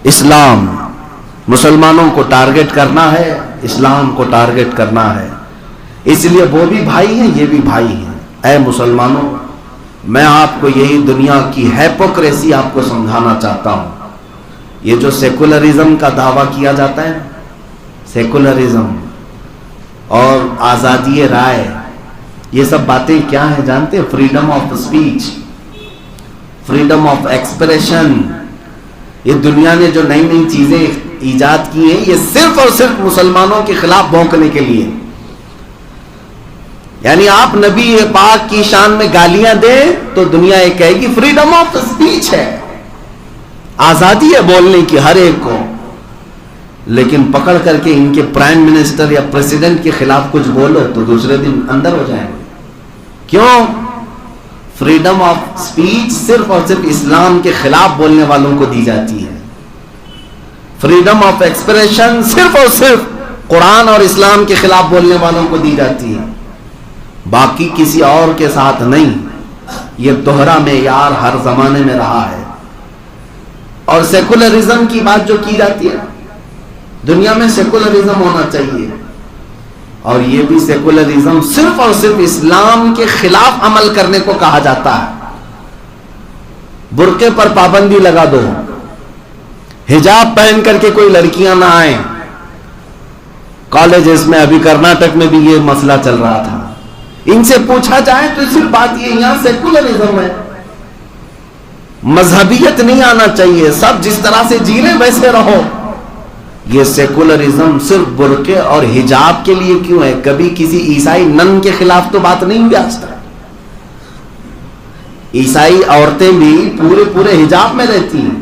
اسلام، مسلمانوں کو ٹارگٹ کرنا ہے، اسلام کو ٹارگٹ کرنا ہے، اس لیے وہ بھی بھائی ہیں، یہ بھی بھائی ہیں۔ اے مسلمانوں، میں آپ کو یہی دنیا کی ہیپوکریسی آپ کو سمجھانا چاہتا ہوں۔ یہ جو سیکولرزم کا دعویٰ کیا جاتا ہے، سیکولرزم اور آزادی رائے، یہ سب باتیں کیا ہیں جانتے ہیں؟ Freedom of speech, freedom of expression. یہ دنیا نے جو نئی نئی چیزیں ایجاد کی ہیں، یہ صرف اور صرف مسلمانوں کے خلاف بھونکنے کے لیے۔ یعنی آپ نبی پاک کی شان میں گالیاں دیں تو دنیا یہ کہے گی فریڈم آف اسپیچ ہے، آزادی ہے بولنے کی ہر ایک کو، لیکن پکڑ کر کے ان کے پرائم منسٹر یا پریزیڈنٹ کے خلاف کچھ بولو تو دوسرے دن اندر ہو جائیں گے۔ کیوں؟ فریڈم آف اسپیچ صرف اور صرف اسلام کے خلاف بولنے والوں کو دی جاتی ہے، فریڈم آف ایکسپریشن صرف اور صرف قرآن اور اسلام کے خلاف بولنے والوں کو دی جاتی ہے، باقی کسی اور کے ساتھ نہیں۔ یہ دوہرا معیار ہر زمانے میں رہا ہے۔ اور سیکولرزم کی بات جو کی جاتی ہے، دنیا میں سیکولرزم ہونا چاہیے، اور یہ بھی سیکولرزم صرف اور صرف اسلام کے خلاف عمل کرنے کو کہا جاتا ہے۔ برقعے پر پابندی لگا دو، حجاب پہن کر کے کوئی لڑکیاں نہ آئیں۔ کالجز میں ابھی کرناٹک میں بھی یہ مسئلہ چل رہا تھا، ان سے پوچھا جائے تو صرف بات یہ یہاں سیکولرزم ہے، مذہبیت نہیں آنا چاہیے، سب جس طرح سے جی رہے ویسے رہو۔ یہ سیکولرزم صرف برقعے اور حجاب کے لیے کیوں ہے؟ کبھی کسی عیسائی نن کے خلاف تو بات نہیں ہوئی آج تک۔ عیسائی عورتیں بھی پورے حجاب میں رہتی ہیں،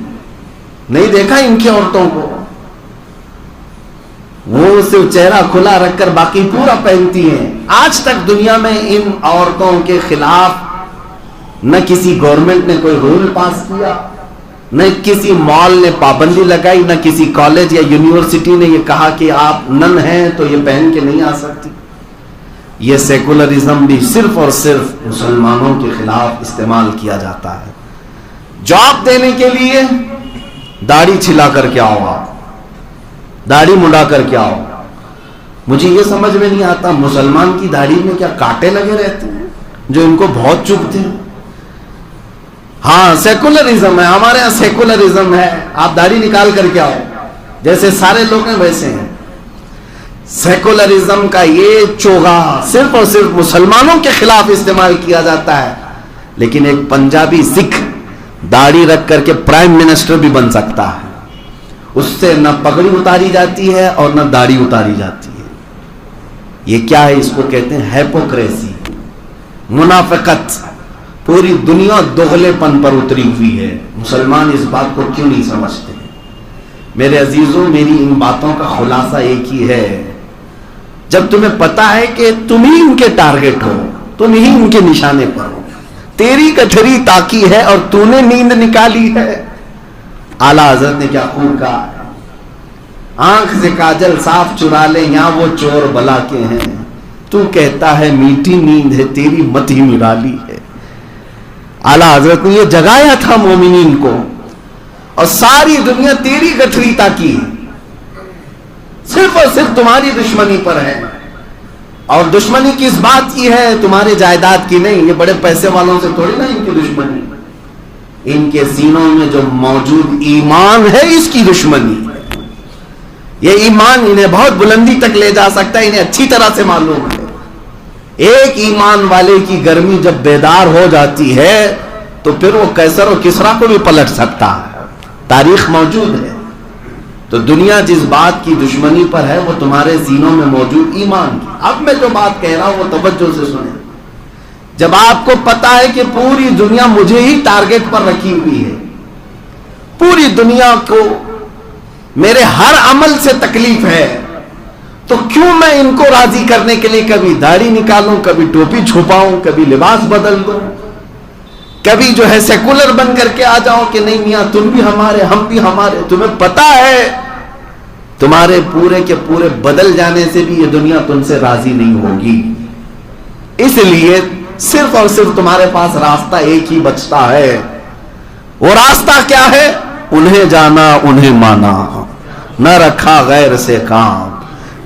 نہیں دیکھا ان کی عورتوں کو؟ وہ صرف چہرہ کھلا رکھ کر باقی پورا پہنتی ہیں۔ آج تک دنیا میں ان عورتوں کے خلاف نہ کسی گورنمنٹ نے کوئی رول پاس کیا، نہ کسی مال نے پابندی لگائی، نہ کسی کالج یا یونیورسٹی نے یہ کہا کہ آپ نن ہیں تو یہ پہن کے نہیں آ سکتی۔ یہ سیکولرزم بھی صرف اور صرف مسلمانوں کے خلاف استعمال کیا جاتا ہے۔ جاب دینے کے لیے داڑھی چھلا کر کے آؤ، آپ داڑھی مڈا کر کے آؤ۔ مجھے یہ سمجھ میں نہیں آتا مسلمان کی داڑھی میں کیا کانٹے لگے رہتے ہیں جو ان کو بہت چبھتے ہیں؟ ہاں سیکولرزم ہے، ہمارے یہاں سیکولرزم ہے، آپ داڑھی نکال کر کے آؤ، جیسے سارے لوگ ہیں ویسے ہیں۔ سیکولرزم کا یہ چوغا صرف اور صرف مسلمانوں کے خلاف استعمال کیا جاتا ہے، لیکن ایک پنجابی سکھ داڑھی رکھ کر کے پرائم منسٹر بھی بن سکتا ہے، اس سے نہ پگڑی اتاری جاتی ہے اور نہ داڑھی اتاری جاتی ہے۔ یہ کیا ہے؟ اس کو کہتے ہیں ہیپوکریسی، منافقت۔ پوری دنیا دغلے پن پر اتری ہوئی ہے، مسلمان اس بات کو کیوں نہیں سمجھتے؟ میرے عزیزوں، میری ان باتوں کا خلاصہ ایک ہی ہے، جب تمہیں پتا ہے کہ تم ہی ان کے ٹارگٹ ہو، تم ہی ان کے نشانے پر ہو، تیری کٹھری تاکی ہے اور تو نے نیند نکالی ہے۔ اعلیٰ حضرت نے کیا خوب کہا ہے، آنکھ سے کاجل صاف چرا لے یہاں وہ چور بلا کے ہیں، تو کہتا ہے میٹھی نیند ہے تیری مت ہی نرالی ہے۔ اعلیٰ حضرت نے یہ جگایا تھا مومنین کو، اور ساری دنیا تیری گٹھری تاکی صرف اور صرف تمہاری دشمنی پر ہے، اور دشمنی کس بات کی ہے؟ تمہارے جائیداد کی نہیں، یہ بڑے پیسے والوں سے تھوڑی نا ان کی دشمنی، ان کے سینوں میں جو موجود ایمان ہے اس کی دشمنی ہے۔ یہ ایمان انہیں بہت بلندی تک لے جا سکتا ہے، انہیں اچھی طرح سے معلوم ہے۔ ایک ایمان والے کی گرمی جب بیدار ہو جاتی ہے تو پھر وہ قیصر و کسریٰ کو بھی پلٹ سکتا ہے، تاریخ موجود ہے۔ تو دنیا جس بات کی دشمنی پر ہے وہ تمہارے سینوں میں موجود ایمان کی۔ اب میں جو بات کہہ رہا ہوں وہ توجہ سے سنیں۔ جب آپ کو پتا ہے کہ پوری دنیا مجھے ہی ٹارگٹ پر رکھی ہوئی ہے، پوری دنیا کو میرے ہر عمل سے تکلیف ہے، تو کیوں میں ان کو راضی کرنے کے لیے کبھی داڑھی نکالوں، کبھی ٹوپی چھپاؤں، کبھی لباس بدل دوں، کبھی جو ہے سیکولر بن کر کے آ جاؤ کہ نہیں میاں تم بھی ہمارے ہم بھی ہمارے۔ تمہیں پتا ہے تمہارے پورے کے پورے بدل جانے سے بھی یہ دنیا تم سے راضی نہیں ہوگی، اس لیے صرف اور صرف تمہارے پاس راستہ ایک ہی بچتا ہے۔ وہ راستہ کیا ہے؟ انہیں جانا انہیں مانا، نہ رکھا غیر سے کام،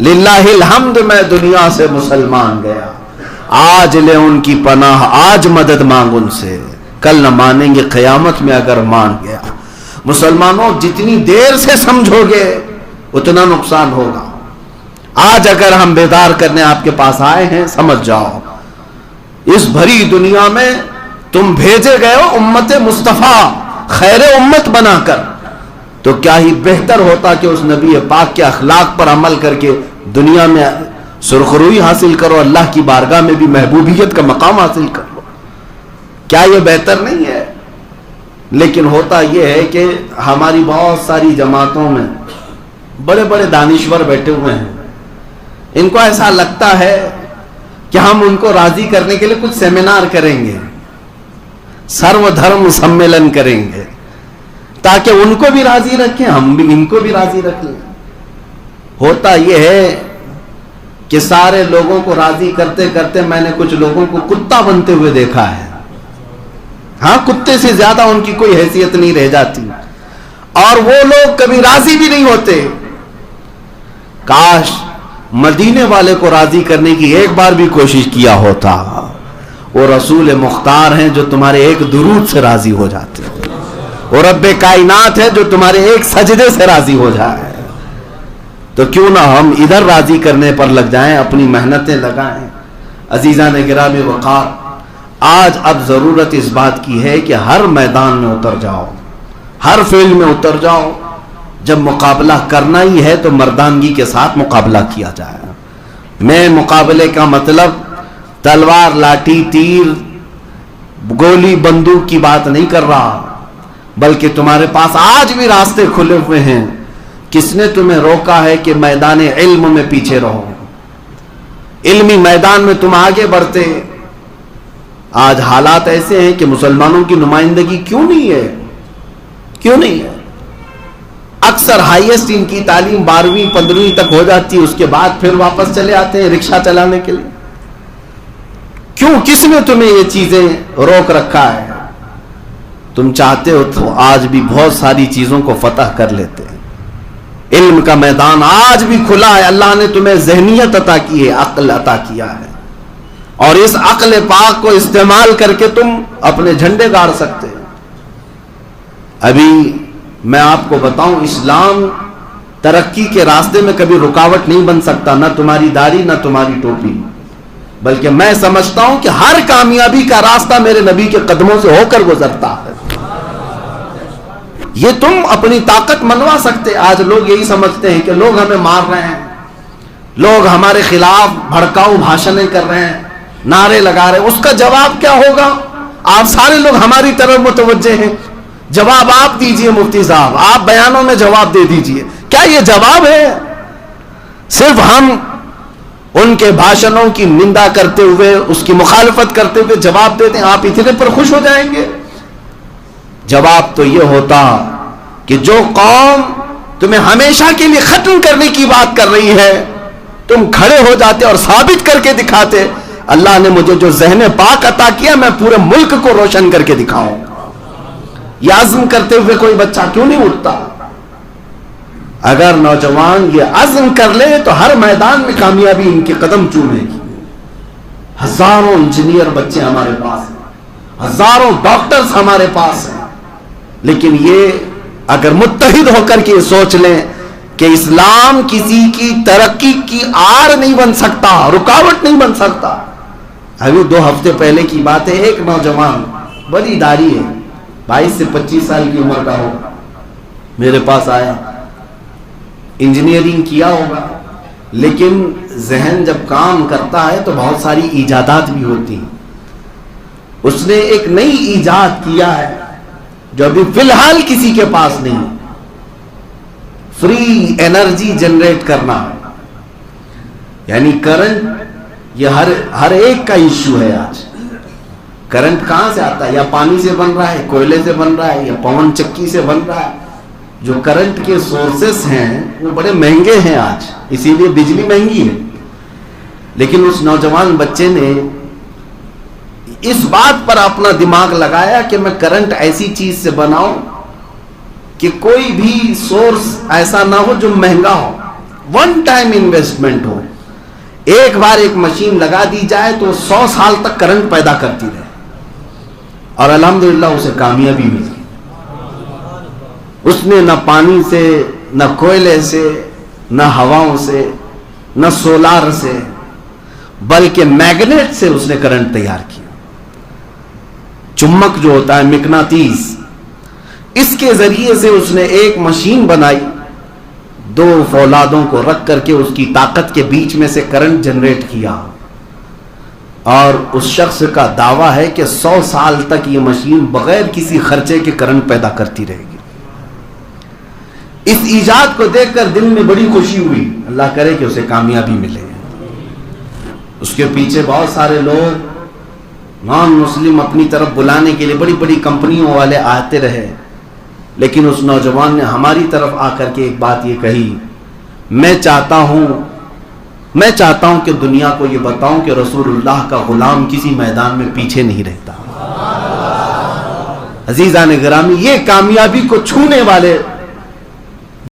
للہ الحمد میں دنیا سے مسلمان گیا، آج لے ان کی پناہ، آج مدد مانگ ان سے، کل نہ مانیں گے قیامت میں اگر مان گیا۔ مسلمانوں جتنی دیر سے سمجھو گے اتنا نقصان ہوگا۔ آج اگر ہم بیدار کرنے آپ کے پاس آئے ہیں، سمجھ جاؤ اس بھری دنیا میں تم بھیجے گئے ہو امت مصطفیٰ خیر امت بنا کر، تو کیا ہی بہتر ہوتا کہ اس نبی پاک کے اخلاق پر عمل کر کے دنیا میں سرخروئی حاصل کرو، اللہ کی بارگاہ میں بھی محبوبیت کا مقام حاصل کر لو۔ کیا یہ بہتر نہیں ہے؟ لیکن ہوتا یہ ہے کہ ہماری بہت ساری جماعتوں میں بڑے بڑے دانشور بیٹھے ہوئے ہیں، ان کو ایسا لگتا ہے کہ ہم ان کو راضی کرنے کے لیے کچھ سیمینار کریں گے، سرو دھرم سمیلن کریں گے، تاکہ ان کو بھی راضی رکھیں، ہم بھی ان کو بھی راضی رکھ لیں۔ ہوتا یہ ہے کہ سارے لوگوں کو راضی کرتے کرتے میں نے کچھ لوگوں کو کتا بنتے ہوئے دیکھا ہے۔ ہاں، کتے سے زیادہ ان کی کوئی حیثیت نہیں رہ جاتی، اور وہ لوگ کبھی راضی بھی نہیں ہوتے۔ کاش مدینے والے کو راضی کرنے کی ایک بار بھی کوشش کیا ہوتا۔ وہ رسول مختار ہیں جو تمہارے ایک درود سے راضی ہو جاتے ہیں، وہ رب کائنات ہے جو تمہارے ایک سجدے سے راضی ہو جائے۔ تو کیوں نہ ہم ادھر راضی کرنے پر لگ جائیں، اپنی محنتیں لگائیں۔ عزیزان گرامی وقار، آج اب ضرورت اس بات کی ہے کہ ہر میدان میں اتر جاؤ، ہر فیلڈ میں اتر جاؤ۔ جب مقابلہ کرنا ہی ہے تو مردانگی کے ساتھ مقابلہ کیا جائے۔ میں مقابلے کا مطلب تلوار، لاٹھی، تیر، گولی، بندوق کی بات نہیں کر رہا، بلکہ تمہارے پاس آج بھی راستے کھلے ہوئے ہیں۔ کس نے تمہیں روکا ہے کہ میدان علم میں پیچھے رہو؟ علمی میدان میں تم آگے بڑھتے۔ آج حالات ایسے ہیں کہ مسلمانوں کی نمائندگی کیوں نہیں ہے؟ کیوں نہیں ہے؟ اکثر ہائیسٹ ان کی تعلیم 12ویں 15ویں تک ہو جاتی ہے، اس کے بعد پھر واپس چلے آتے ہیں رکشہ چلانے کے لیے۔ کیوں؟ کس نے تمہیں یہ چیزیں روک رکھا ہے؟ تم چاہتے ہو تو آج بھی بہت ساری چیزوں کو فتح کر لیتے ہیں۔ علم کا میدان آج بھی کھلا ہے، اللہ نے تمہیں ذہنیت عطا کی ہے، عقل عطا کیا ہے، اور اس عقل پاک کو استعمال کر کے تم اپنے جھنڈے گاڑ سکتے ہیں۔ ابھی میں آپ کو بتاؤں، اسلام ترقی کے راستے میں کبھی رکاوٹ نہیں بن سکتا، نہ تمہاری داڑھی نہ تمہاری ٹوپی، بلکہ میں سمجھتا ہوں کہ ہر کامیابی کا راستہ میرے نبی کے قدموں سے ہو کر گزرتا ہے۔ یہ تم اپنی طاقت منوا سکتے۔ آج لوگ یہی سمجھتے ہیں کہ لوگ ہمیں مار رہے ہیں، لوگ ہمارے خلاف بھڑکاؤ بھاشنیں کر رہے ہیں، نعرے لگا رہے ہیں، اس کا جواب کیا ہوگا؟ آپ سارے لوگ ہماری طرف متوجہ ہیں، جواب آپ دیجئے مفتی صاحب، آپ بیانوں میں جواب دے دیجئے۔ کیا یہ جواب ہے؟ صرف ہم ان کے بھاشنوں کی نندا کرتے ہوئے، اس کی مخالفت کرتے ہوئے جواب دیتے ہیں، آپ اتنے پر خوش ہو جائیں گے؟ جواب تو یہ ہوتا کہ جو قوم تمہیں ہمیشہ کے لیے ختم کرنے کی بات کر رہی ہے، تم کھڑے ہو جاتے اور ثابت کر کے دکھاتے، اللہ نے مجھے جو ذہن پاک عطا کیا، میں پورے ملک کو روشن کر کے دکھاؤں۔ یہ عزم کرتے ہوئے کوئی بچہ کیوں نہیں اٹھتا؟ اگر نوجوان یہ عزم کر لے تو ہر میدان میں کامیابی ان کے قدم چومے گی۔ ہزاروں انجینئر بچے ہمارے پاس ہیں، ہزاروں ڈاکٹرز ہمارے پاس ہیں، لیکن یہ اگر متحد ہو کر کے سوچ لیں کہ اسلام کسی کی ترقی کی آڑ نہیں بن سکتا، رکاوٹ نہیں بن سکتا۔ ابھی 2 ہفتے پہلے کی بات ہے، ایک نوجوان بڑی داڑھی ہے، 22 سے 25 سال کی عمر کا ہوگا، میرے پاس آیا، انجینئرنگ کیا ہوگا، لیکن ذہن جب کام کرتا ہے تو بہت ساری ایجادات بھی ہوتی ہیں۔ اس نے ایک نئی ایجاد کیا ہے جو ابھی فی الحال کسی کے پاس نہیں، فری انرجی جنریٹ کرنا، یعنی کرنٹ۔ یہ ہر ایک کا ایشو ہے آج۔ کرنٹ کہاں سے آتا ہے؟ یا پانی سے بن رہا ہے، کوئلے سے بن رہا ہے، یا پون چکی سے بن رہا ہے۔ جو کرنٹ کے سورسز ہیں وہ بڑے مہنگے ہیں آج، اسی لیے بجلی مہنگی ہے۔ لیکن اس نوجوان بچے نے اس بات پر اپنا دماغ لگایا کہ میں کرنٹ ایسی چیز سے بناؤں کہ کوئی بھی سورس ایسا نہ ہو جو مہنگا ہو، ون ٹائم انویسٹمنٹ ہو، ایک بار ایک مشین لگا دی جائے تو 100 سال تک کرنٹ پیدا کرتی رہے، اور الحمدللہ اسے کامیابی ملی۔ اس نے نہ پانی سے، نہ کوئلے سے، نہ ہواؤں سے، نہ سولار سے، بلکہ میگنیٹ سے اس نے کرنٹ تیار کیا۔ چمک جو ہوتا ہے، مقناطیس، اس کے ذریعے سے اس نے ایک مشین بنائی، 2 فولادوں کو رکھ کر کے اس کی طاقت کے بیچ میں سے کرنٹ جنریٹ کیا، اور اس شخص کا دعویٰ ہے کہ 100 سال تک یہ مشین بغیر کسی خرچے کے کرنٹ پیدا کرتی رہے گی۔ اس ایجاد کو دیکھ کر دل میں بڑی خوشی ہوئی، اللہ کرے کہ اسے کامیابی ملے۔ اس کے پیچھے بہت سارے لوگ نان مسلم اپنی طرف بلانے کے لیے بڑی بڑی کمپنیوں والے آتے رہے، لیکن اس نوجوان نے ہماری طرف آ کر کے ایک بات یہ کہی، میں چاہتا ہوں کہ دنیا کو یہ بتاؤں کہ رسول اللہ کا غلام کسی میدان میں پیچھے نہیں رہتا۔ عزیزان گرامی، یہ کامیابی کو چھونے والے